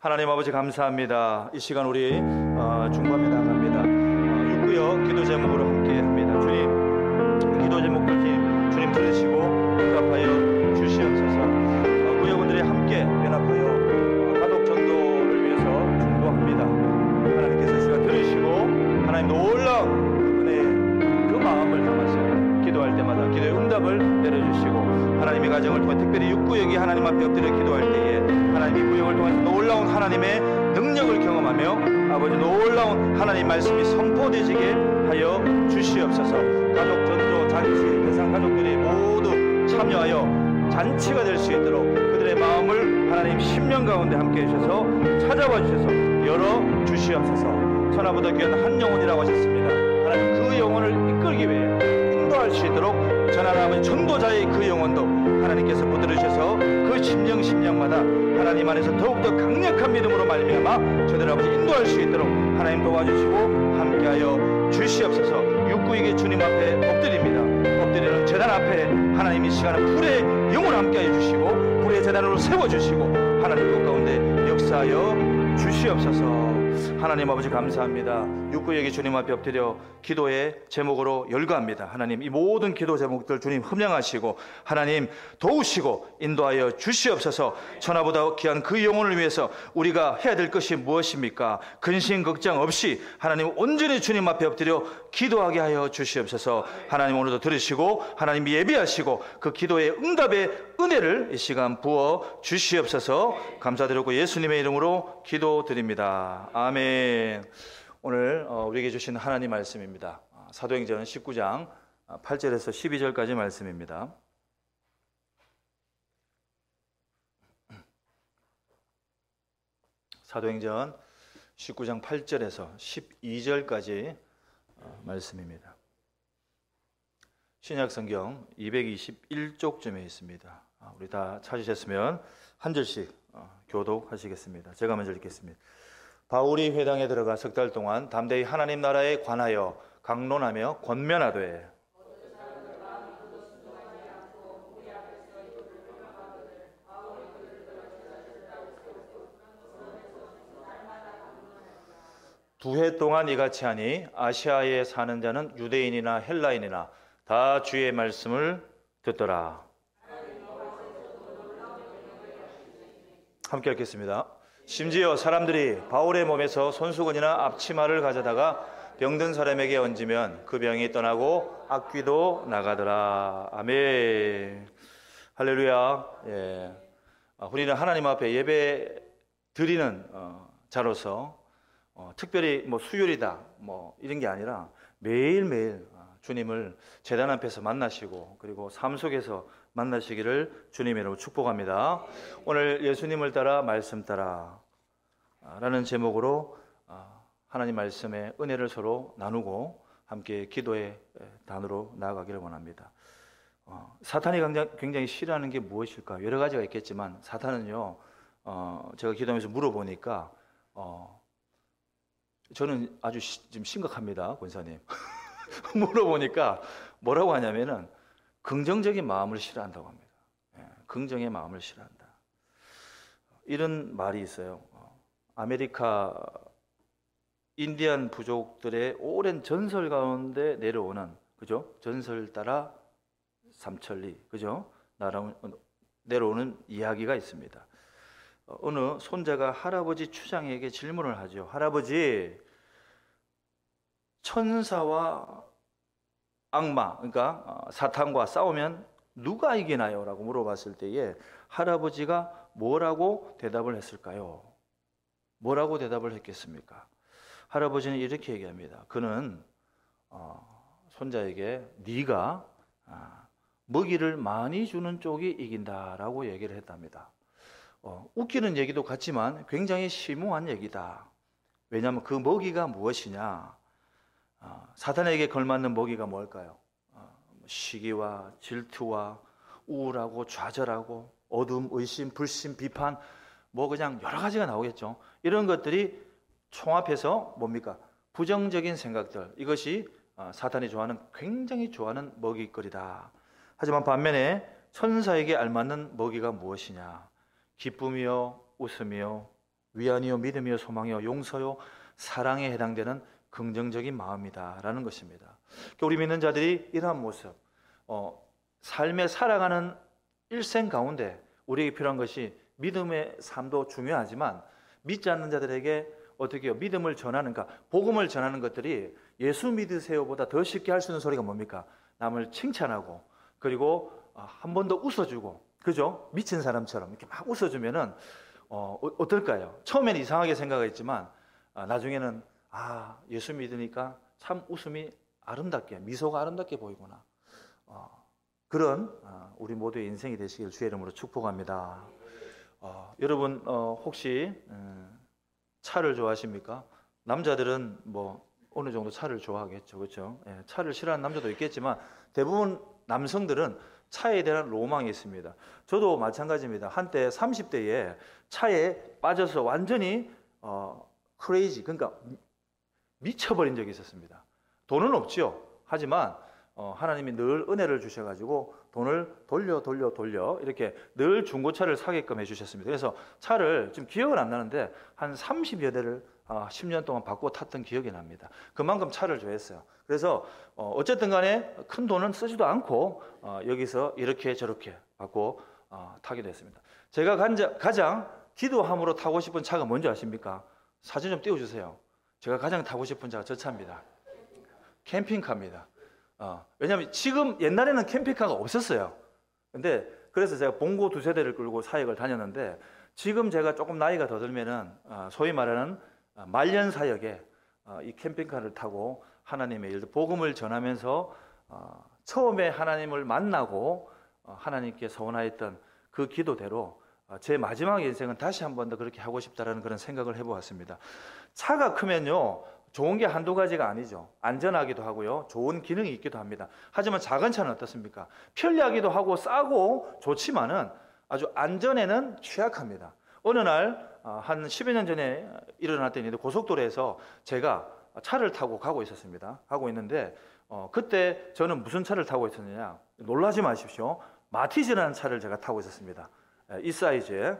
하나님 아버지 감사합니다. 이 시간 우리 중보하며 나갑니다. 육구역 기도 제목으로 함께 합니다. 주님, 기도 제목들 주님 들으시고 응답하여 주시옵소서. 구역원들이 함께 연합하여 가족 전도를 위해서 중보합니다. 하나님께서 이 시간 들으시고 하나님 놀라운 은혜의 그 마음을 담아서 기도할 때마다 기도의 응답을 내려주시고 하나님의 가정을 통해 특별히 육구역이 하나님 앞에 엎드려 기도할 때에 하나님이 구역을 통해서 놀라운 하나님의 능력을 경험하며 아버지 놀라운 하나님 말씀이 선포되지게 하여 주시옵소서. 가족 전도 잔치 대상 가족들이 모두 참여하여 잔치가 될 수 있도록 그들의 마음을 하나님 심령 가운데 함께 해주셔서 찾아와 주셔서 열어 주시옵소서. 천하보다 귀한 한 영혼이라고 하셨습니다. 하나님 그 영혼을 이끌기 위해 인도할 수 있도록 전하나님의 전도자의 그 영혼도 하나님께서 붙들어 주셔서 그 심령마다 하나님 안에서 더욱더 강력한 믿음으로 말미암아 저들 아버지 인도할 수 있도록 하나님 도와주시고 함께하여 주시옵소서. 육구에게 주님 앞에 엎드립니다. 엎드리는 재단 앞에 하나님 이 시간에 불의 영을 함께하여 주시고 불의 재단으로 세워주시고 하나님 그 가운데 역사하여 주시옵소서. 하나님 아버지 감사합니다. 육구에게 주님 앞에 엎드려 기도의 제목으로 열거합니다. 하나님 이 모든 기도 제목들 주님 흠양하시고 하나님 도우시고 인도하여 주시옵소서. 천하보다 귀한 그 영혼을 위해서 우리가 해야 될 것이 무엇입니까? 근심 걱정 없이 하나님 온전히 주님 앞에 엎드려 기도하게 하여 주시옵소서. 하나님 오늘도 들으시고 하나님 예비하시고 그 기도의 응답의 은혜를 이 시간 부어 주시옵소서. 감사드리고 예수님의 이름으로 기도드립니다. 아멘. 오늘 우리에게 주신 하나님 말씀입니다. 사도행전 19장 8절에서 12절까지 말씀입니다. 사도행전 19장 8절에서 12절까지 말씀입니다. 신약성경 221쪽쯤에 있습니다. 우리 다 찾으셨으면 한 절씩 교독하시겠습니다. 제가 먼저 읽겠습니다. 바울이 회당에 들어가 석 달 동안 담대히 하나님 나라에 관하여 강론하며 권면하되 두 해 동안 이같이 하니 아시아에 사는 자는 유대인이나 헬라인이나 다 주의 말씀을 듣더라. 함께 읽겠습니다. 심지어 사람들이 바울의 몸에서 손수건이나 앞치마를 가져다가 병든 사람에게 얹으면 그 병이 떠나고 악귀도 나가더라. 아멘. 할렐루야. 예. 우리는 하나님 앞에 예배 드리는 자로서 특별히 수요일이다 이런 게 아니라 매일매일 주님을 제단 앞에서 만나시고 그리고 삶 속에서 만나시기를 주님으로 축복합니다. 오늘 예수님을 따라 말씀 따라 라는 제목으로 하나님 말씀의 은혜를 서로 나누고 함께 기도의 단으로 나아가기를 원합니다. 사탄이 굉장히 싫어하는 게 무엇일까? 여러 가지가 있겠지만 사탄은요, 제가 기도하면서 물어보니까 저는 아주 지금 심각합니다, 권사님. 물어보니까 뭐라고 하냐면은 긍정적인 마음을 싫어한다고 합니다. 긍정의 마음을 싫어한다. 이런 말이 있어요. 아메리카 인디안 부족들의 오랜 전설 가운데 내려오는, 그죠? 전설 따라 삼천리, 그죠? 내려오는 이야기가 있습니다. 어느 손자가 할아버지 추장에게 질문을 하죠. 할아버지, 천사와 악마, 그러니까 사탄과 싸우면 누가 이기나요? 라고 물어봤을 때에 할아버지가 뭐라고 대답을 했을까요? 뭐라고 대답을 했겠습니까? 할아버지는 이렇게 얘기합니다. 그는 손자에게 네가 먹이를 많이 주는 쪽이 이긴다라고 얘기를 했답니다. 웃기는 얘기도 같지만 굉장히 심오한 얘기다. 왜냐하면 그 먹이가 무엇이냐? 사탄에게 걸맞는 먹이가 뭘까요? 시기와 질투와 우울하고 좌절하고 어둠, 의심, 불신, 비판 그냥 여러 가지가 나오겠죠. 이런 것들이 총합해서 뭡니까? 부정적인 생각들, 이것이 사탄이 굉장히 좋아하는 먹이거리다. 하지만 반면에 천사에게 알맞는 먹이가 무엇이냐? 기쁨이요, 웃음이요, 위안이요, 믿음이요, 소망이요, 용서요, 사랑에 해당되는 긍정적인 마음이다라는 것입니다. 우리 믿는 자들이 이러한 모습, 삶에 살아가는 일생 가운데 우리에게 필요한 것이 믿음의 삶도 중요하지만 믿지 않는 자들에게 어떻게 해요? 믿음을 전하는, 그러니까 복음을 전하는 것들이 예수 믿으세요보다 더 쉽게 할 수 있는 소리가 뭡니까? 남을 칭찬하고 그리고 한 번 더 웃어주고, 그죠? 미친 사람처럼 이렇게 막 웃어주면은 어떨까요? 처음에는 이상하게 생각했지만 나중에는 예수 믿으니까 참 웃음이 아름답게, 미소가 아름답게 보이구나. 그런 우리 모두의 인생이 되시길 주의 이름으로 축복합니다. 여러분 혹시 차를 좋아하십니까? 남자들은 뭐 어느 정도 차를 좋아하겠죠, 그렇죠? 차를 싫어하는 남자도 있겠지만 대부분 남성들은 차에 대한 로망이 있습니다. 저도 마찬가지입니다. 한때 30대에 차에 빠져서 완전히 크레이지, 그러니까 미쳐버린 적이 있었습니다. 돈은 없죠. 하지만 하나님이 늘 은혜를 주셔가지고 돈을 돌려 이렇게 늘 중고차를 사게끔 해주셨습니다. 그래서 차를 지금 기억은 안 나는데 한 30여 대를 10년 동안 바꾸어 탔던 기억이 납니다. 그만큼 차를 좋아했어요. 그래서 어쨌든 간에 큰 돈은 쓰지도 않고 여기서 이렇게 저렇게 바꾸어 타게 됐습니다. 제가 가장 기도함으로 타고 싶은 차가 뭔지 아십니까? 사진 좀 띄워주세요. 제가 가장 타고 싶은 차가 저 차입니다. 캠핑카입니다. 왜냐하면 지금 옛날에는 캠핑카가 없었어요. 근데 그래서 제가 봉고 2세대를 끌고 사역을 다녔는데 지금 제가 조금 나이가 더 들면은 소위 말하는 말년 사역에 이 캠핑카를 타고 하나님의 일들 복음을 전하면서 처음에 하나님을 만나고 하나님께 소원하였던 그 기도대로 제 마지막 인생은 다시 한 번 더 그렇게 하고 싶다라는 그런 생각을 해보았습니다. 차가 크면요 좋은 게 한두 가지가 아니죠. 안전하기도 하고요, 좋은 기능이 있기도 합니다. 하지만 작은 차는 어떻습니까? 편리하기도 하고 싸고 좋지만은 아주 안전에는 취약합니다. 어느 날 한 10여 년 전에 일어났던 일인데 고속도로에서 제가 차를 타고 가고 있었습니다. 가고 있는데 그때 저는 무슨 차를 타고 있었느냐, 놀라지 마십시오. 마티즈라는 차를 제가 타고 있었습니다. 이 사이즈에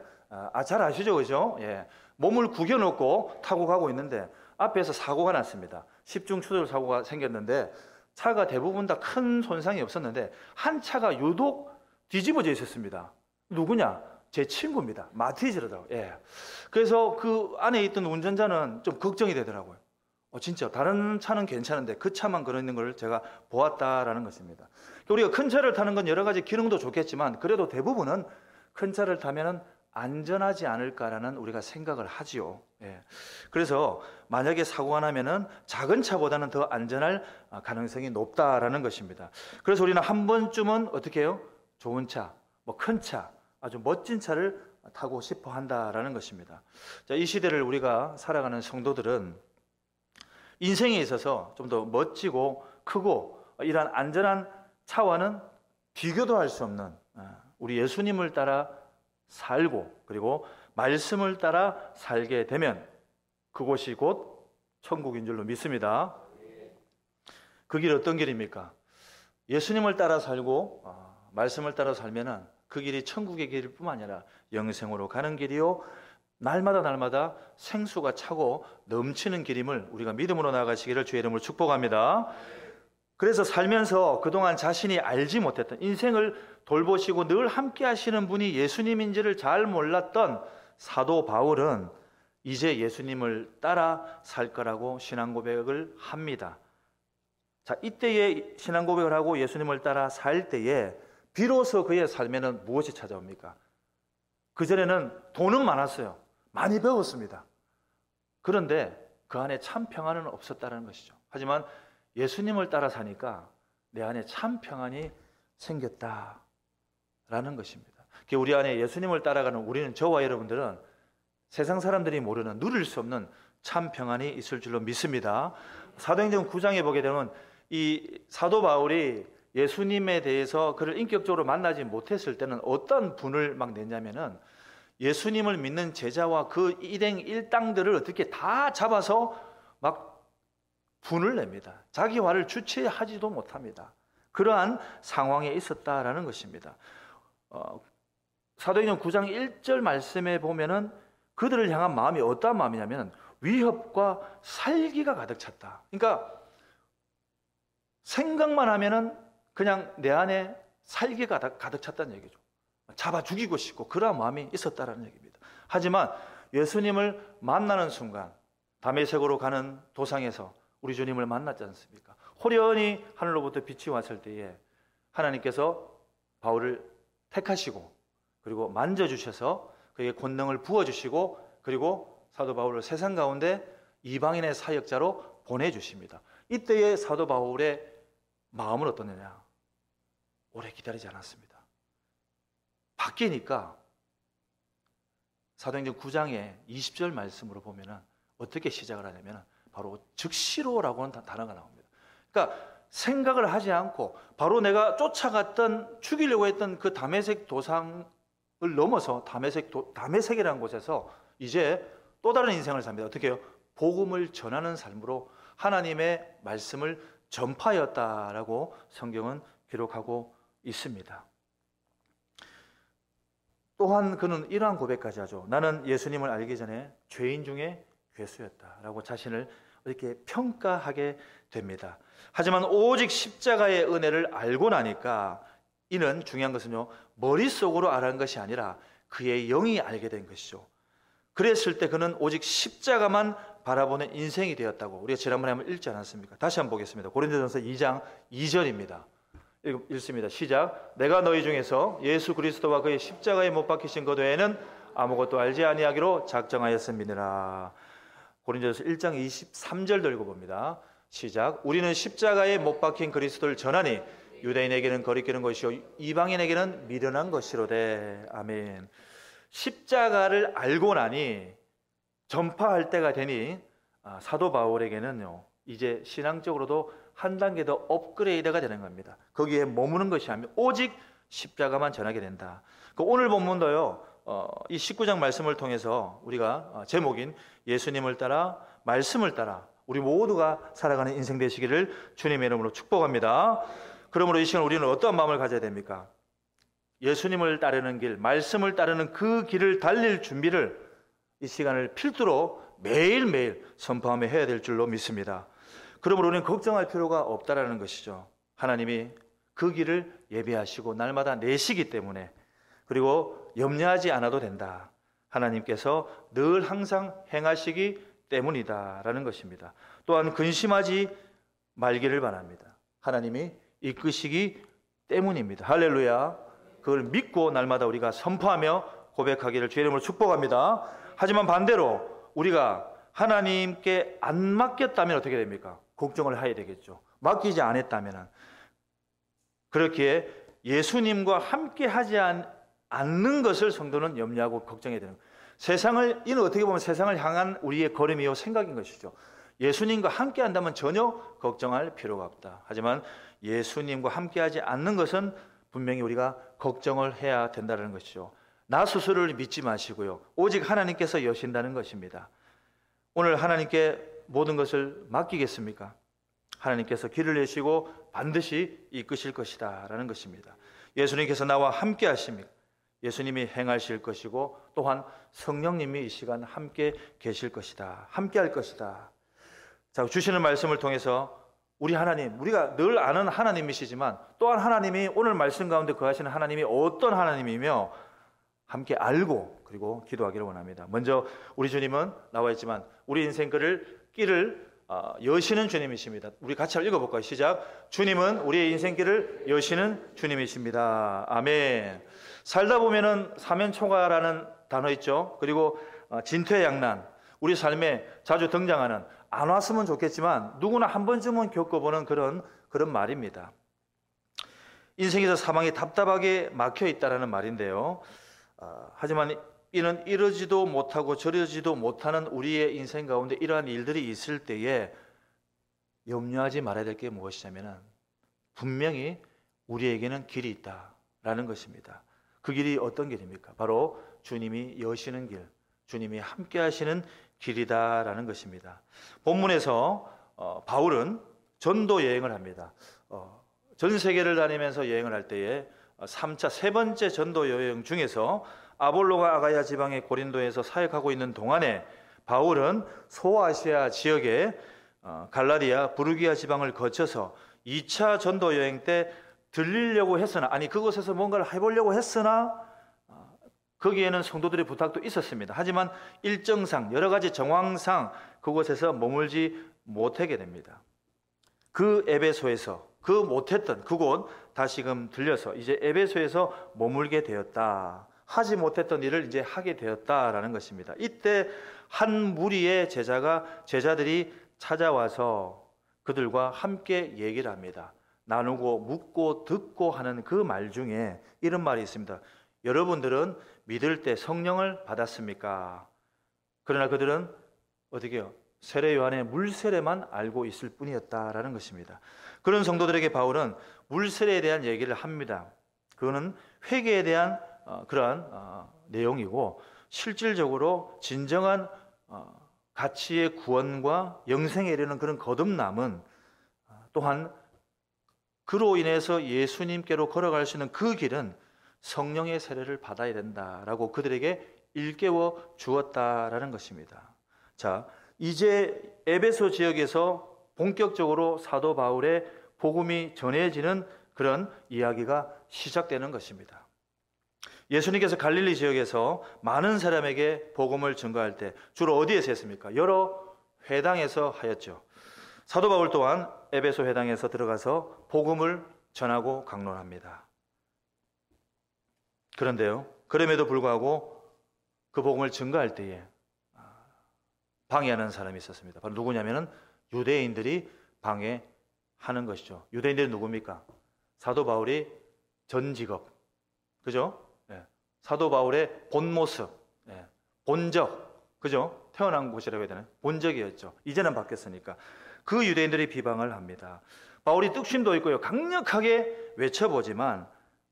잘 아시죠, 그죠? 예. 몸을 구겨놓고 타고 가고 있는데 앞에서 사고가 났습니다. 10중 추돌 사고가 생겼는데 차가 대부분 다 큰 손상이 없었는데 한 차가 유독 뒤집어져 있었습니다. 누구냐? 제 친구입니다. 마티즈라고. 예. 그래서 그 안에 있던 운전자는 좀 걱정이 되더라고요. 진짜 다른 차는 괜찮은데 그 차만 그러는 걸 제가 보았다라는 것입니다. 우리가 큰 차를 타는 건 여러 가지 기능도 좋겠지만 그래도 대부분은 큰 차를 타면은 안전하지 않을까라는 우리가 생각을 하지요. 예. 그래서 만약에 사고가 나면은 작은 차보다는 더 안전할 가능성이 높다라는 것입니다. 그래서 우리는 한 번쯤은 어떻게 해요? 좋은 차, 뭐 큰 차, 아주 멋진 차를 타고 싶어 한다라는 것입니다. 자, 이 시대를 우리가 살아가는 성도들은 인생에 있어서 좀 더 멋지고 크고 이러한 안전한 차와는 비교도 할 수 없는 우리 예수님을 따라 살고 그리고 말씀을 따라 살게 되면 그곳이 곧 천국인 줄로 믿습니다. 그 길 어떤 길입니까? 예수님을 따라 살고 말씀을 따라 살면은 그 길이 천국의 길일 뿐만 아니라 영생으로 가는 길이요, 날마다 생수가 차고 넘치는 길임을 우리가 믿음으로 나아가시기를 주의 이름으로 축복합니다. 그래서 살면서 그동안 자신이 알지 못했던, 인생을 돌보시고 늘 함께 하시는 분이 예수님인지를 잘 몰랐던 사도 바울은 이제 예수님을 따라 살 거라고 신앙 고백을 합니다. 자, 이때에 신앙 고백을 하고 예수님을 따라 살 때에 비로소 그의 삶에는 무엇이 찾아옵니까? 그전에는 돈은 많았어요. 많이 배웠습니다. 그런데 그 안에 참 평안은 없었다는 것이죠. 하지만 예수님을 따라 사니까 내 안에 참 평안이 생겼다라는 것입니다. 우리 안에 예수님을 따라가는 우리는, 저와 여러분들은 세상 사람들이 모르는, 누릴 수 없는 참 평안이 있을 줄로 믿습니다. 사도행전 9장에 보게 되면 이 사도 바울이 예수님에 대해서 그를 인격적으로 만나지 못했을 때는 어떤 분을 막 냈냐면은 예수님을 믿는 제자와 그 일행 일당들을 어떻게 다 잡아서 막 분을 냅니다. 자기 화를 주체하지도 못합니다. 그러한 상황에 있었다라는 것입니다. 사도행전 9장 1절 말씀에 보면은 그들을 향한 마음이 어떠한 마음이냐면 위협과 살기가 가득 찼다. 그러니까 생각만 하면은 그냥 내 안에 살기가 가득 찼다는 얘기죠. 잡아 죽이고 싶고 그러한 마음이 있었다라는 얘기입니다. 하지만 예수님을 만나는 순간 다메섹으로 가는 도상에서 우리 주님을 만났지 않습니까? 호련히 하늘로부터 빛이 왔을 때에 하나님께서 바울을 택하시고 그리고 만져주셔서 그에게 권능을 부어주시고 그리고 사도 바울을 세상 가운데 이방인의 사역자로 보내주십니다. 이때의 사도 바울의 마음은 어떠느냐? 오래 기다리지 않았습니다. 바뀌니까 사도행전 9장의 20절 말씀으로 보면은 어떻게 시작을 하냐면 바로 즉시로라고 하는 단어가 나옵니다. 그러니까 생각을 하지 않고 바로 내가 쫓아갔던 죽이려고 했던 그 다메섹 도상을 넘어서 다메섹이라는 곳에서 이제 또 다른 인생을 삽니다. 어떻게 해요? 복음을 전하는 삶으로 하나님의 말씀을 전파하였다라고 성경은 기록하고 있습니다. 또한 그는 이러한 고백까지 하죠. 나는 예수님을 알기 전에 죄인 중에 괴수였다라고 자신을 이렇게 평가하게 됩니다. 하지만 오직 십자가의 은혜를 알고 나니까 이는 중요한 것은요, 머릿속으로 알은 것이 아니라 그의 영이 알게 된 것이죠. 그랬을 때 그는 오직 십자가만 바라보는 인생이 되었다고 우리가 지난번에 한번 읽지 않았습니까? 다시 한번 보겠습니다. 고린도전서 2장 2절입니다. 읽습니다. 시작. 내가 너희 중에서 예수 그리스도와 그의 십자가에 못 박히신 것 외에는 아무것도 알지 아니하기로 작정하였음이니라. 고린도전서 1장 23절도 읽어봅니다. 시작. 우리는 십자가에 못 박힌 그리스도를 전하니 유대인에게는 거리끼는 것이요 이방인에게는 미련한 것이로되. 아멘. 십자가를 알고 나니 전파할 때가 되니 사도 바울에게는요 이제 신앙적으로도 한 단계 더 업그레이드가 되는 겁니다. 거기에 머무는 것이 아니라 오직 십자가만 전하게 된다. 오늘 본문도요 이 19장 말씀을 통해서 우리가 제목인 예수님을 따라 말씀을 따라 우리 모두가 살아가는 인생 되시기를 주님의 이름으로 축복합니다. 그러므로 이 시간 우리는 어떠한 마음을 가져야 됩니까? 예수님을 따르는 길, 말씀을 따르는 그 길을 달릴 준비를 이 시간을 필두로 매일매일 선포하며 해야 될 줄로 믿습니다. 그러므로 우리는 걱정할 필요가 없다라는 것이죠. 하나님이 그 길을 예비하시고 날마다 내시기 때문에, 그리고 염려하지 않아도 된다. 하나님께서 늘 항상 행하시기 때문이다라는 것입니다. 또한 근심하지 말기를 바랍니다. 하나님이 이끄시기 때문입니다. 할렐루야. 그걸 믿고 날마다 우리가 선포하며 고백하기를 주의 이름으로 축복합니다. 하지만 반대로 우리가 하나님께 안 맡겼다면 어떻게 됩니까? 걱정을 해야 되겠죠. 맡기지 않았다면. 그렇기에 예수님과 함께 하지 않는 것을 성도는 염려하고 걱정해야 되는 거예요. 이는 어떻게 보면 세상을 향한 우리의 걸음이요 생각인 것이죠. 예수님과 함께 한다면 전혀 걱정할 필요가 없다. 하지만 예수님과 함께 하지 않는 것은 분명히 우리가 걱정을 해야 된다는 것이죠. 나 스스로를 믿지 마시고요. 오직 하나님께서 여신다는 것입니다. 오늘 하나님께 모든 것을 맡기겠습니까? 하나님께서 길을 내시고 반드시 이끄실 것이다 라는 것입니다. 예수님께서 나와 함께 하십니까? 예수님이 행하실 것이고 또한 성령님이 이 시간 함께 계실 것이다. 함께 할 것이다. 자, 주시는 말씀을 통해서 우리 하나님, 우리가 늘 아는 하나님이시지만 또한 하나님이 오늘 말씀 가운데 거하시는 하나님이 어떤 하나님이며 함께 알고 그리고 기도하기를 원합니다. 먼저 우리 주님은 나와 있지만 우리 인생 길을 여시는 주님이십니다. 우리 같이 읽어볼까요? 시작. 주님은 우리의 인생길을 여시는 주님이십니다. 아멘. 살다 보면은 사면초가라는 단어 있죠. 그리고 진퇴양난, 우리 삶에 자주 등장하는, 안 왔으면 좋겠지만 누구나 한 번쯤은 겪어보는 그런 말입니다. 인생에서 사망이 답답하게 막혀 있다라는 말인데요. 하지만 이는 이러지도 못하고 저러지도 못하는 우리의 인생 가운데 이러한 일들이 있을 때에 염려하지 말아야 될 게 무엇이냐면 분명히 우리에게는 길이 있다라는 것입니다. 그 길이 어떤 길입니까? 바로 주님이 여시는 길, 주님이 함께 하시는 길이다라는 것입니다. 본문에서 바울은 전도 여행을 합니다. 전 세계를 다니면서 여행을 할 때에 3차 세 번째 전도 여행 중에서 아볼로가 아가야 지방의 고린도에서 사역하고 있는 동안에 바울은 소아시아 지역의 갈라디아, 부르기아 지방을 거쳐서 2차 전도 여행 때 들리려고 했으나, 아니 그곳에서 뭔가를 해보려고 했으나 거기에는 성도들의 부탁도 있었습니다. 하지만 일정상, 여러 가지 정황상 그곳에서 머물지 못하게 됩니다. 그 에베소에서 그 못했던 그곳 다시금 들려서 이제 에베소에서 머물게 되었다. 하지 못했던 일을 이제 하게 되었다라는 것입니다. 이때 한 무리의 제자들이 찾아와서 그들과 함께 얘기를 합니다. 나누고 묻고 듣고 하는 그 말 중에 이런 말이 있습니다. 여러분들은 믿을 때 성령을 받았습니까? 그러나 그들은 어떻게 해요? 세례 요한의 물세례만 알고 있을 뿐이었다라는 것입니다. 그런 성도들에게 바울은 물세례에 대한 얘기를 합니다. 그거는 회개에 대한 그러한 내용이고, 실질적으로 진정한 가치의 구원과 영생에 이르는 그런 거듭남은 또한 그로 인해서 예수님께로 걸어갈 수 있는 그 길은 성령의 세례를 받아야 된다라고 그들에게 일깨워 주었다라는 것입니다. 자, 이제 에베소 지역에서 본격적으로 사도 바울의 복음이 전해지는 그런 이야기가 시작되는 것입니다. 예수님께서 갈릴리 지역에서 많은 사람에게 복음을 전가할 때 주로 어디에서 했습니까? 여러 회당에서 하였죠. 사도 바울 또한 에베소 회당에서 들어가서 복음을 전하고 강론합니다. 그런데요, 그럼에도 불구하고 그 복음을 전가할 때에 방해하는 사람이 있었습니다. 바로 누구냐면은 유대인들이 방해하는 것이죠. 유대인들이 누굽니까? 사도 바울이 전 직업, 그죠? 네. 사도 바울의 본 모습, 네. 본적, 그죠? 태어난 곳이라고 해야 되나요? 본적이었죠. 이제는 바뀌었으니까. 그 유대인들이 비방을 합니다. 바울이 뚝심도 있고요, 강력하게 외쳐보지만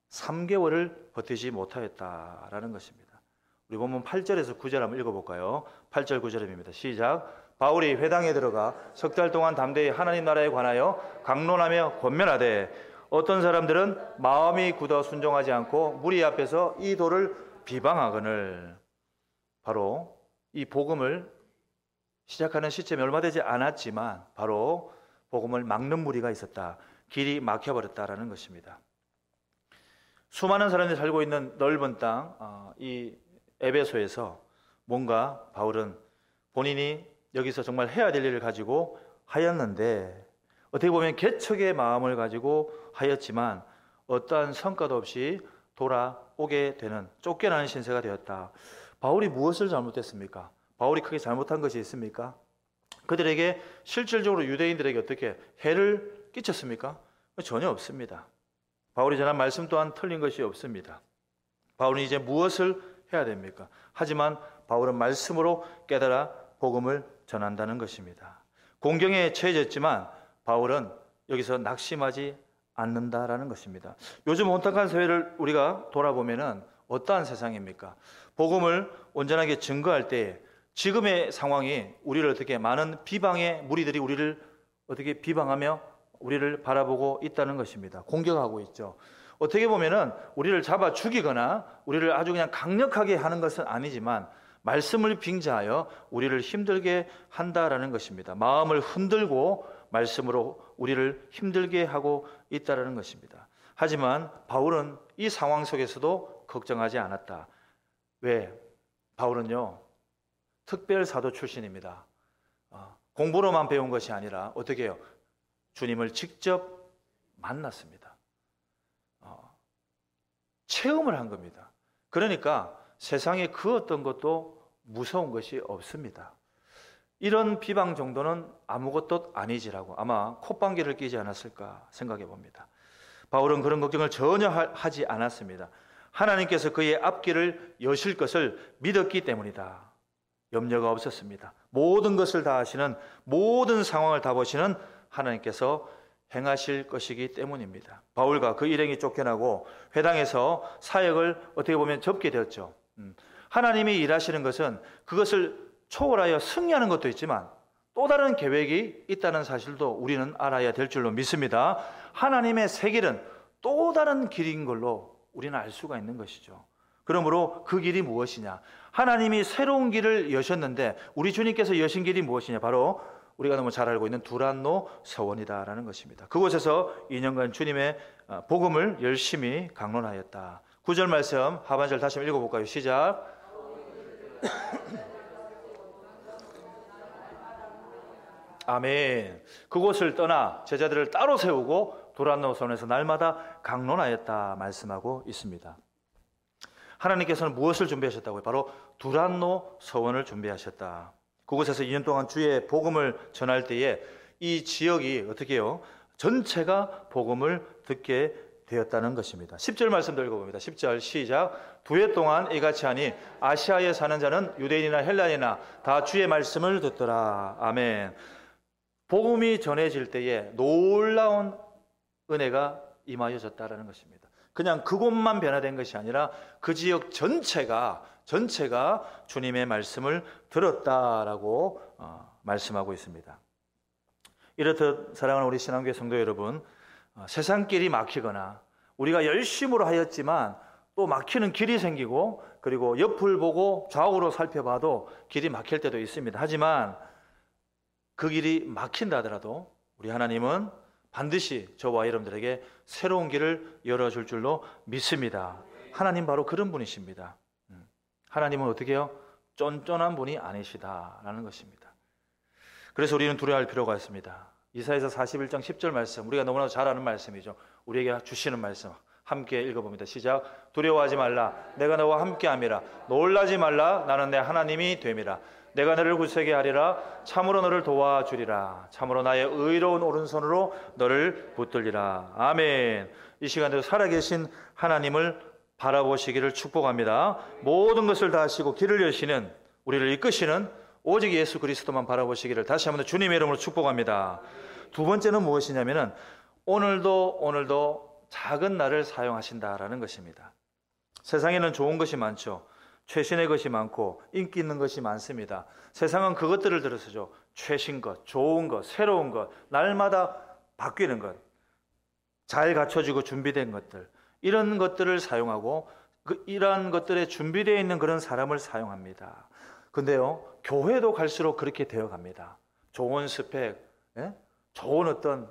3개월을 버티지 못하였다라는 것입니다. 우리 본문 8절에서 9절 한번 읽어볼까요? 8절 9절입니다. 시작. 바울이 회당에 들어가 석 달 동안 담대히 하나님 나라에 관하여 강론하며 권면하되 어떤 사람들은 마음이 굳어 순종하지 않고 무리 앞에서 이 도를 비방하거늘. 바로 이 복음을 시작하는 시점이 얼마 되지 않았지만 바로 복음을 막는 무리가 있었다. 길이 막혀버렸다라는 것입니다. 수많은 사람들이 살고 있는 넓은 땅, 이 에베소에서 뭔가 바울은 본인이 여기서 정말 해야 될 일을 가지고 하였는데, 어떻게 보면 개척의 마음을 가지고 하였지만 어떠한 성과도 없이 돌아오게 되는, 쫓겨나는 신세가 되었다. 바울이 무엇을 잘못했습니까? 바울이 크게 잘못한 것이 있습니까? 그들에게 실질적으로 유대인들에게 어떻게 해를 끼쳤습니까? 전혀 없습니다. 바울이 전한 말씀 또한 틀린 것이 없습니다. 바울은 이제 무엇을 해야 됩니까? 하지만 바울은 말씀으로 깨달아 복음을 전한다는 것입니다. 공경에 처해졌지만 바울은 여기서 낙심하지 않는다라는 것입니다. 요즘 혼탁한 사회를 우리가 돌아보면은 어떠한 세상입니까? 복음을 온전하게 증거할 때 지금의 상황이 우리를 어떻게 많은 비방의 무리들이 우리를 어떻게 비방하며 우리를 바라보고 있다는 것입니다. 공격하고 있죠. 어떻게 보면은 우리를 잡아 죽이거나 우리를 아주 그냥 강력하게 하는 것은 아니지만 말씀을 빙자하여 우리를 힘들게 한다라는 것입니다. 마음을 흔들고 말씀으로 우리를 힘들게 하고 있다라는 것입니다. 하지만 바울은 이 상황 속에서도 걱정하지 않았다. 왜? 바울은요, 특별 사도 출신입니다. 공부로만 배운 것이 아니라 어떻게 해요? 주님을 직접 만났습니다. 체험을 한 겁니다. 그러니까 세상에 그 어떤 것도 무서운 것이 없습니다. 이런 비방 정도는 아무것도 아니지라고 아마 콧방귀를 끼지 않았을까 생각해 봅니다. 바울은 그런 걱정을 전혀 하지 않았습니다. 하나님께서 그의 앞길을 여실 것을 믿었기 때문이다. 염려가 없었습니다. 모든 것을 다 아시는, 모든 상황을 다 보시는 하나님께서 행하실 것이기 때문입니다. 바울과 그 일행이 쫓겨나고 회당에서 사역을 어떻게 보면 접게 되었죠. 하나님이 일하시는 것은 그것을 초월하여 승리하는 것도 있지만 또 다른 계획이 있다는 사실도 우리는 알아야 될 줄로 믿습니다. 하나님의 새 길은 또 다른 길인 걸로 우리는 알 수가 있는 것이죠. 그러므로 그 길이 무엇이냐? 하나님이 새로운 길을 여셨는데 우리 주님께서 여신 길이 무엇이냐? 바로 우리가 너무 잘 알고 있는 두란노 서원이다라는 것입니다. 그곳에서 2년간 주님의 복음을 열심히 강론하였다. 9절 말씀 하반절 다시 한번 읽어볼까요? 시작. 아멘. 그곳을 떠나 제자들을 따로 세우고 두란노 서원에서 날마다 강론하였다 말씀하고 있습니다. 하나님께서는 무엇을 준비하셨다고요? 바로 두란노 서원을 준비하셨다. 그곳에서 2년 동안 주의 복음을 전할 때에 이 지역이 어떻게 해요? 전체가 복음을 듣게 되었다는 것입니다. 10절 말씀도 읽어봅니다. 10절 시작. 2해 동안 이같이 하니 아시아에 사는 자는 유대인이나 헬라인이나 다 주의 말씀을 듣더라. 아멘. 복음이 전해질 때에 놀라운 은혜가 임하여졌다는 것입니다. 그냥 그곳만 변화된 것이 아니라 그 지역 전체가 주님의 말씀을 들었다라고 말씀하고 있습니다. 이렇듯 사랑하는 우리 신앙교회 성도 여러분, 세상길이 막히거나 우리가 열심으로 하였지만 또 막히는 길이 생기고 그리고 옆을 보고 좌우로 살펴봐도 길이 막힐 때도 있습니다. 하지만 그 길이 막힌다 하더라도 우리 하나님은 반드시 저와 여러분들에게 새로운 길을 열어줄 줄로 믿습니다. 하나님 바로 그런 분이십니다. 하나님은 어떻게 해요? 쫀쫀한 분이 아니시다라는 것입니다. 그래서 우리는 두려워할 필요가 있습니다. 이사야서 41장 10절 말씀, 우리가 너무나 잘 아는 말씀이죠. 우리에게 주시는 말씀 함께 읽어봅니다. 시작. 두려워하지 말라. 내가 너와 함께함이라. 놀라지 말라. 나는 내 하나님이 됨이라. 내가 너를 굳세게 하리라. 참으로 너를 도와주리라. 참으로 나의 의로운 오른손으로 너를 붙들리라. 아멘. 이 시간에도 살아계신 하나님을 바라보시기를 축복합니다. 모든 것을 다 하시고 길을 여시는, 우리를 이끄시는 오직 예수 그리스도만 바라보시기를 다시 한번 주님의 이름으로 축복합니다. 두 번째는 무엇이냐면은 오늘도 작은 나를 사용하신다라는 것입니다. 세상에는 좋은 것이 많죠. 최신의 것이 많고 인기 있는 것이 많습니다. 세상은 그것들을 들어서죠. 최신 것, 좋은 것, 새로운 것, 날마다 바뀌는 것, 잘 갖춰지고 준비된 것들, 이런 것들을 사용하고 이러한 것들에 준비되어 있는 그런 사람을 사용합니다. 근데요, 교회도 갈수록 그렇게 되어갑니다. 좋은 스펙, 좋은 어떤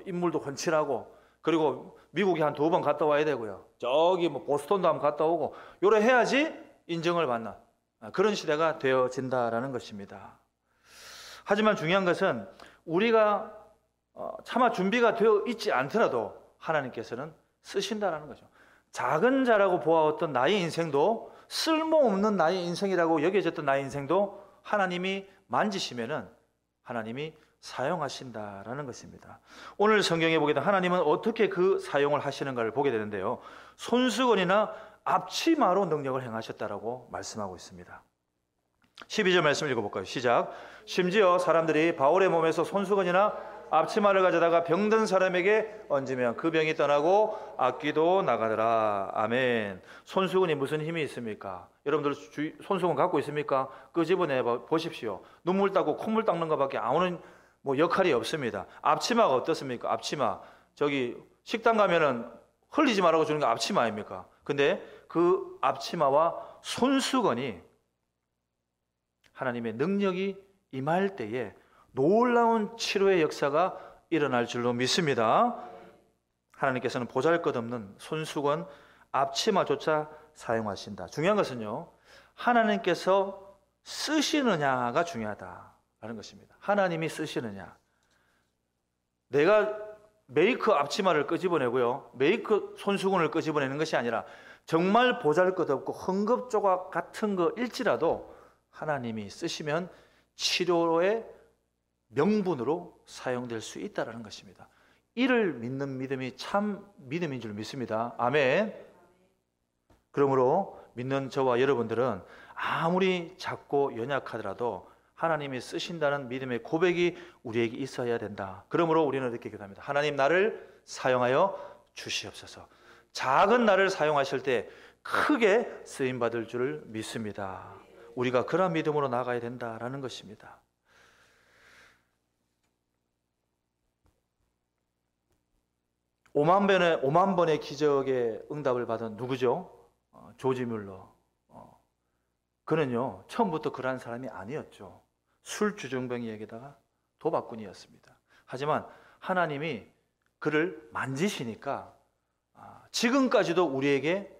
인물도 훤칠하고, 그리고 미국에 한 2번 갔다 와야 되고요. 저기 보스턴도 한번 갔다 오고, 요래 해야지 인정을 받는 그런 시대가 되어진다라는 것입니다. 하지만 중요한 것은 우리가 차마 준비가 되어 있지 않더라도 하나님께서는 쓰신다라는 거죠. 작은 자라고 보아왔던 나의 인생도, 쓸모없는 나의 인생이라고 여겨졌던 나의 인생도 하나님이 만지시면은 하나님이 사용하신다라는 것입니다. 오늘 성경에 보게 되면 하나님은 어떻게 그 사용을 하시는가를 보게 되는데요. 손수건이나 앞치마로 능력을 행하셨다라고 말씀하고 있습니다. 12절 말씀 읽어볼까요? 시작. 심지어 사람들이 바울의 몸에서 손수건이나 앞치마를 가져다가 병든 사람에게 얹으면 그 병이 떠나고 악귀도 나가더라. 아멘. 손수건이 무슨 힘이 있습니까? 여러분들 손수건 갖고 있습니까? 끄집어내 보십시오. 눈물 닦고 콧물 닦는 것밖에 아무런 역할이 없습니다. 앞치마가 어떻습니까? 앞치마, 저기 식당 가면은 흘리지 말라고 주는 게 앞치마 아닙니까? 근데 그 앞치마와 손수건이 하나님의 능력이 임할 때에 놀라운 치료의 역사가 일어날 줄로 믿습니다. 하나님께서는 보잘것없는 손수건, 앞치마조차 사용하신다. 중요한 것은요, 하나님께서 쓰시느냐가 중요하다라는 것입니다. 하나님이 쓰시느냐. 내가 메이크 앞치마를 끄집어내고요, 메이크 손수건을 끄집어내는 것이 아니라 정말 보잘것없고 헝겊조각 같은 거일지라도 하나님이 쓰시면 치료의 명분으로 사용될 수 있다는 것입니다. 이를 믿는 믿음이 참 믿음인 줄 믿습니다. 아멘. 그러므로 믿는 저와 여러분들은 아무리 작고 연약하더라도 하나님이 쓰신다는 믿음의 고백이 우리에게 있어야 된다. 그러므로 우리는 이렇게 기도합니다. 하나님, 나를 사용하여 주시옵소서. 작은 나를 사용하실 때 크게 쓰임받을 줄을 믿습니다. 우리가 그런 믿음으로 나가야 된다라는 것입니다. 오만 번의 기적의 응답을 받은 누구죠? 조지 뮬러. 그는요, 처음부터 그러한 사람이 아니었죠. 술주정뱅이에게다가 도박꾼이었습니다. 하지만 하나님이 그를 만지시니까 지금까지도 우리에게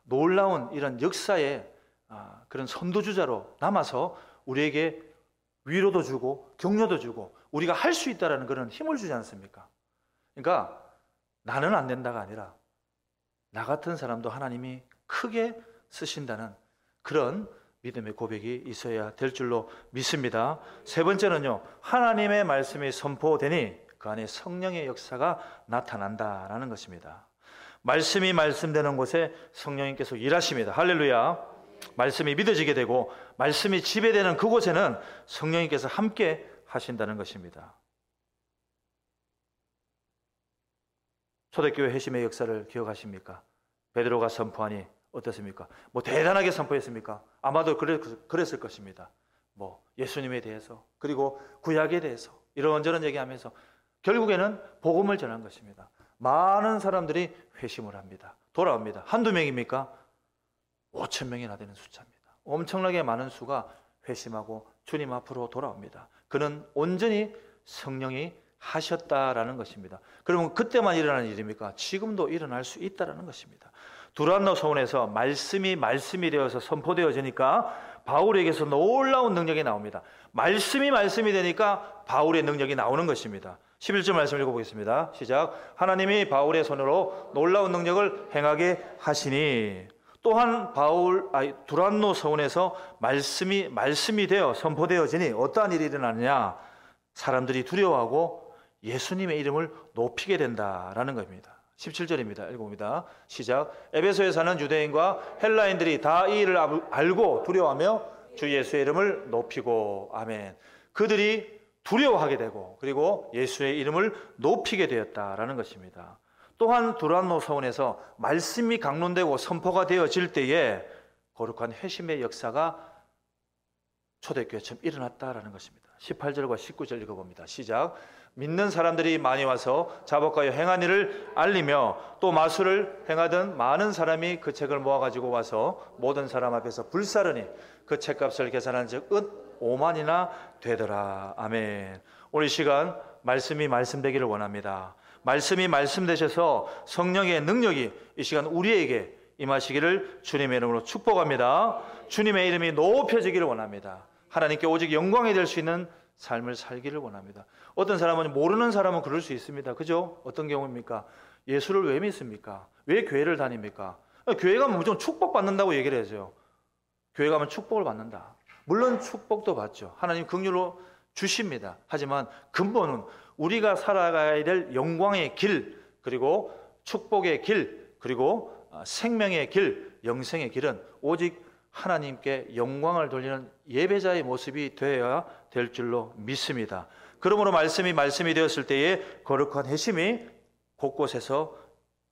놀라운 이런 역사의 그런 선도주자로 남아서 우리에게 위로도 주고 격려도 주고 우리가 할 수 있다는 그런 힘을 주지 않습니까? 그러니까 나는 안 된다가 아니라 나 같은 사람도 하나님이 크게 쓰신다는 그런 믿음의 고백이 있어야 될 줄로 믿습니다. 세 번째는요, 하나님의 말씀이 선포되니 그 안에 성령의 역사가 나타난다라는 것입니다. 말씀이 말씀되는 곳에 성령님께서 일하십니다. 할렐루야. 말씀이 믿어지게 되고 말씀이 지배되는 그곳에는 성령님께서 함께 하신다는 것입니다. 초대교회 회심의 역사를 기억하십니까? 베드로가 선포하니 어떻습니까? 뭐 대단하게 선포했습니까? 아마도 그랬을 것입니다. 뭐 예수님에 대해서 그리고 구약에 대해서 이런저런 얘기하면서 결국에는 복음을 전한 것입니다. 많은 사람들이 회심을 합니다. 돌아옵니다. 한두 명입니까? 5,000명이나 되는 숫자입니다. 엄청나게 많은 수가 회심하고 주님 앞으로 돌아옵니다. 그는 온전히 성령이 하셨다라는 것입니다. 그러면 그때만 일어나는 일입니까? 지금도 일어날 수 있다라는 것입니다. 두란노 서원에서 말씀이 되어서 선포되어지니까 바울에게서 놀라운 능력이 나옵니다. 말씀이 되니까 바울의 능력이 나오는 것입니다. 11절 말씀을 읽어보겠습니다. 시작. 하나님이 바울의 손으로 놀라운 능력을 행하게 하시니 또한 두란노 서원에서 말씀이 되어 선포되어지니 어떠한 일이 일어나느냐? 사람들이 두려워하고 예수님의 이름을 높이게 된다라는 겁니다. 17절입니다. 읽어봅니다. 시작. 에베소에 사는 유대인과 헬라인들이 다 이 일을 알고 두려워하며 주 예수의 이름을 높이고 아멘. 그들이 두려워하게 되고 그리고 예수의 이름을 높이게 되었다라는 것입니다. 또한 두란노 서원에서 말씀이 강론되고 선포가 되어질 때에 거룩한 회심의 역사가 초대교회처럼 일어났다라는 것입니다. 18절과 19절 읽어봅니다. 시작. 믿는 사람들이 많이 와서 자복하여 행한 일을 알리며 또 마술을 행하던 많은 사람이 그 책을 모아가지고 와서 모든 사람 앞에서 불사르니 그 책값을 계산한 즉 은 5만이나 되더라. 아멘. 오늘 이 시간 말씀이 말씀되기를 원합니다. 말씀이 말씀되셔서 성령의 능력이 이 시간 우리에게 임하시기를 주님의 이름으로 축복합니다. 주님의 이름이 높여지기를 원합니다. 하나님께 오직 영광이 될 수 있는 삶을 살기를 원합니다. 어떤 사람은 모르는 사람은 그럴 수 있습니다. 그죠? 어떤 경우입니까? 예수를 왜 믿습니까? 왜 교회를 다닙니까? 교회 가면 무조건 축복받는다고 얘기를 해서요. 교회 가면 축복을 받는다. 물론 축복도 받죠. 하나님 긍휼로 주십니다. 하지만 근본은 우리가 살아가야 될 영광의 길, 그리고 축복의 길, 그리고 생명의 길, 영생의 길은 오직 하나님께 영광을 돌리는 예배자의 모습이 되어야 될 줄로 믿습니다. 그러므로 말씀이 되었을 때에 거룩한 회심이 곳곳에서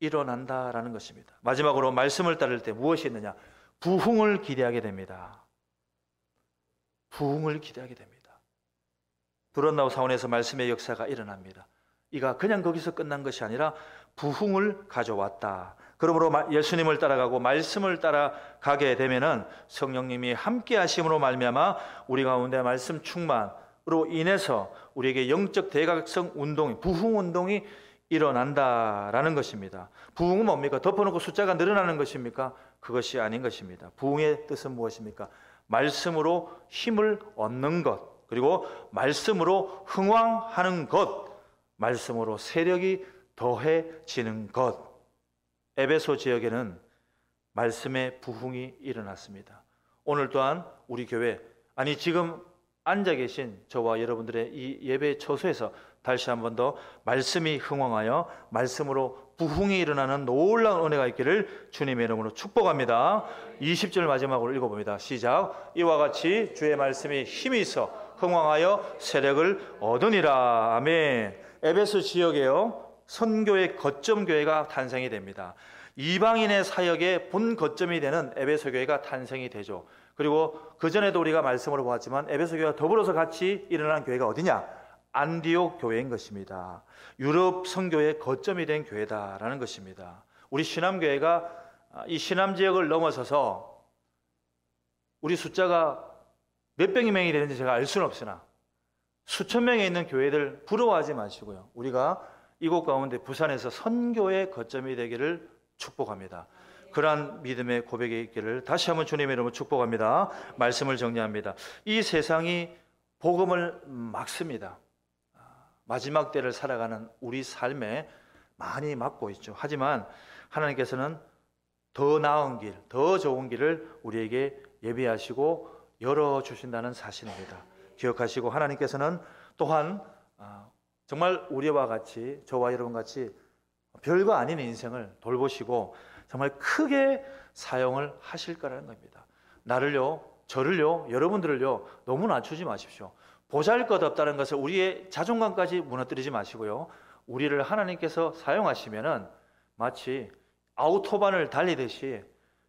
일어난다라는 것입니다. 마지막으로 말씀을 따를 때 무엇이 있느냐? 부흥을 기대하게 됩니다. 부흥을 기대하게 됩니다. 두란노 사원에서 말씀의 역사가 일어납니다. 이가 그냥 거기서 끝난 것이 아니라 부흥을 가져왔다. 그러므로 예수님을 따라가고 말씀을 따라가게 되면은 성령님이 함께 하심으로 말미암아 우리 가운데 말씀 충만으로 인해서 우리에게 영적 대각성 운동이, 부흥 운동이 일어난다라는 것입니다. 부흥은 뭡니까? 덮어놓고 숫자가 늘어나는 것입니까? 그것이 아닌 것입니다. 부흥의 뜻은 무엇입니까? 말씀으로 힘을 얻는 것, 그리고 말씀으로 흥왕하는 것, 말씀으로 세력이 더해지는 것. 에베소 지역에는 말씀의 부흥이 일어났습니다. 오늘 또한 우리 교회, 아니 지금 앉아 계신 저와 여러분들의 이 예배 처소에서 다시 한 번 더 말씀이 흥왕하여 말씀으로 부흥이 일어나는 놀라운 은혜가 있기를 주님의 이름으로 축복합니다. 20절 마지막으로 읽어봅니다. 시작. 이와 같이 주의 말씀이 힘이 있어 흥왕하여 세력을 얻으니라. 아멘. 에베소 지역에요, 선교의 거점 교회가 탄생이 됩니다. 이방인의 사역의 본 거점이 되는 에베소 교회가 탄생이 되죠. 그리고 그전에도 우리가 말씀으로 보았지만 에베소 교회가 더불어서 같이 일어난 교회가 어디냐? 안디옥 교회인 것입니다. 유럽 선교의 거점이 된 교회다라는 것입니다. 우리 신암교회가 이 신암 지역을 넘어서서 우리 숫자가 몇백여 명이 되는지 제가 알 수는 없으나 수천 명에 있는 교회들 부러워하지 마시고요. 우리가 이곳 가운데 부산에서 선교의 거점이 되기를 축복합니다. 그러한 믿음의 고백이 있기를 다시 한번 주님의 이름으로 축복합니다. 말씀을 정리합니다. 이 세상이 복음을 막습니다. 마지막 때를 살아가는 우리 삶에 많이 막고 있죠. 하지만 하나님께서는 더 나은 길, 더 좋은 길을 우리에게 예비하시고 열어주신다는 사실입니다. 기억하시고 하나님께서는 또한 정말 우리와 같이, 저와 여러분 같이 별거 아닌 인생을 돌보시고 정말 크게 사용을 하실 거라는 겁니다. 나를요, 저를요, 여러분들을요 너무 낮추지 마십시오. 보잘것없다는 것을 우리의 자존감까지 무너뜨리지 마시고요. 우리를 하나님께서 사용하시면은 마치 아우토반을 달리듯이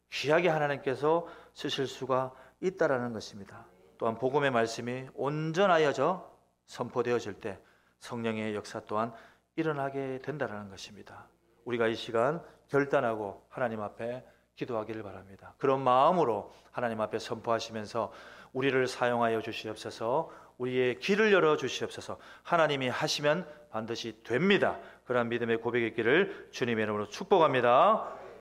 귀하게 하나님께서 쓰실 수가 있다라는 것입니다. 또한 복음의 말씀이 온전하여져 선포되어질 때 성령의 역사 또한 일어나게 된다는 것입니다. 우리가 이 시간 결단하고 하나님 앞에 기도하기를 바랍니다. 그런 마음으로 하나님 앞에 선포하시면서 우리를 사용하여 주시옵소서, 우리의 길을 열어 주시옵소서. 하나님이 하시면 반드시 됩니다. 그러한 믿음의 고백이 있기를 주님의 이름으로 축복합니다.